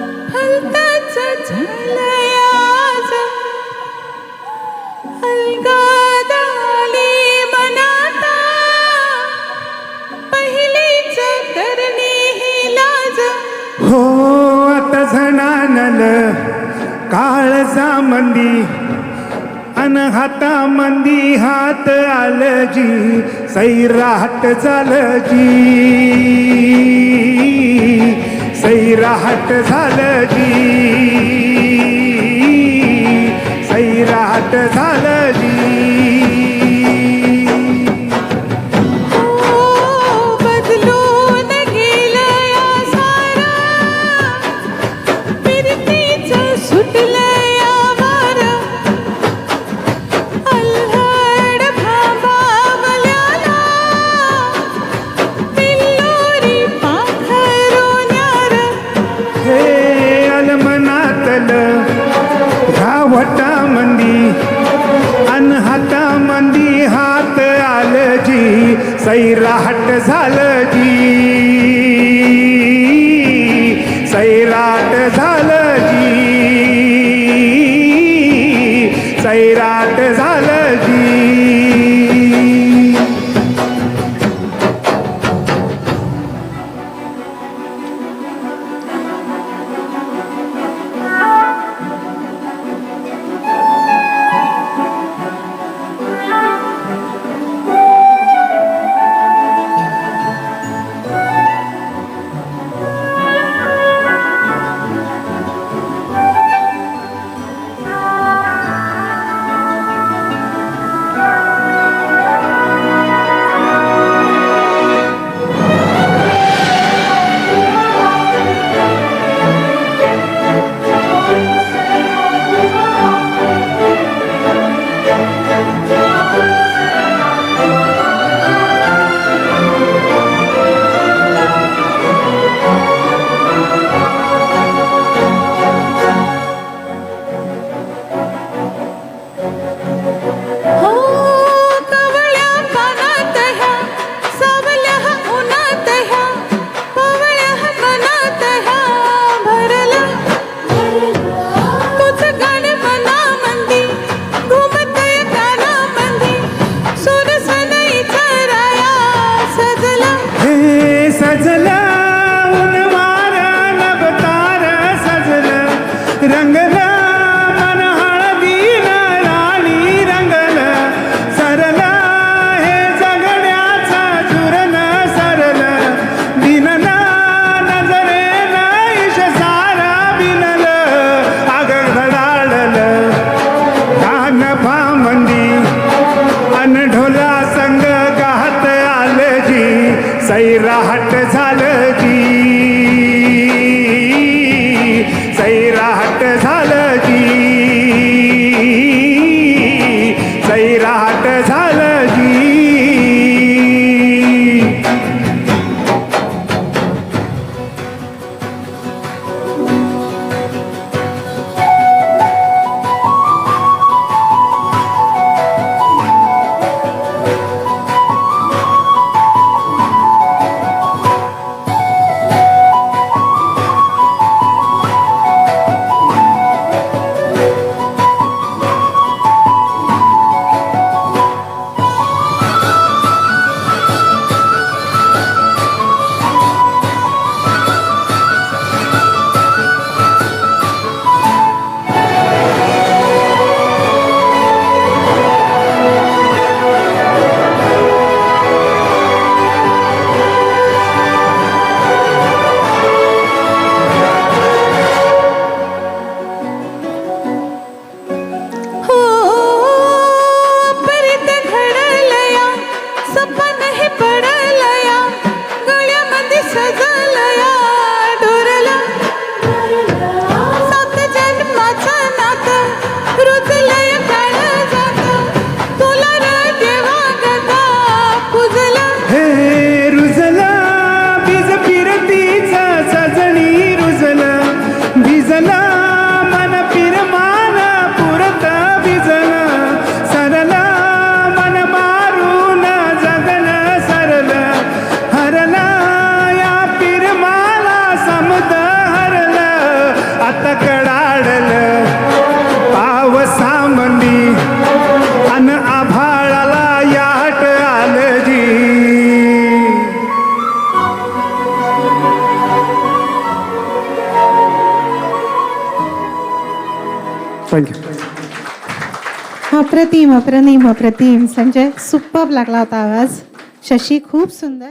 भलताच झालंय आज अलगद आली मनाता पहिलीच करणी ही लाज हो आता झणानल काळजा मंदी अन हाता मंदी हात आलजी सैराट झालजी सैराट झालजी सैराट झालजी मंदी अन हाता मंदी हात आलजी सैराट झालजी सैराट झालजी सैराट झालजी रंगला मन हळदीन राणी रंगल सरला हे जगण्याचा झुरन सरल दिनला नजरेन ईश सारा बिनल आग घडाळल कान पामंदी अन ढोला संग गात आलजी सैराट झालजी सैराट झालजी सैराट झालजी आता कडाडल पावसामंदी अन आभाळाला याट आलं जी. थँक्यू. अप्रतिम अप्रतिम अप्रतिम. संजय सुपर्ब लागला होता आवाज. शशी खूप सुंदर.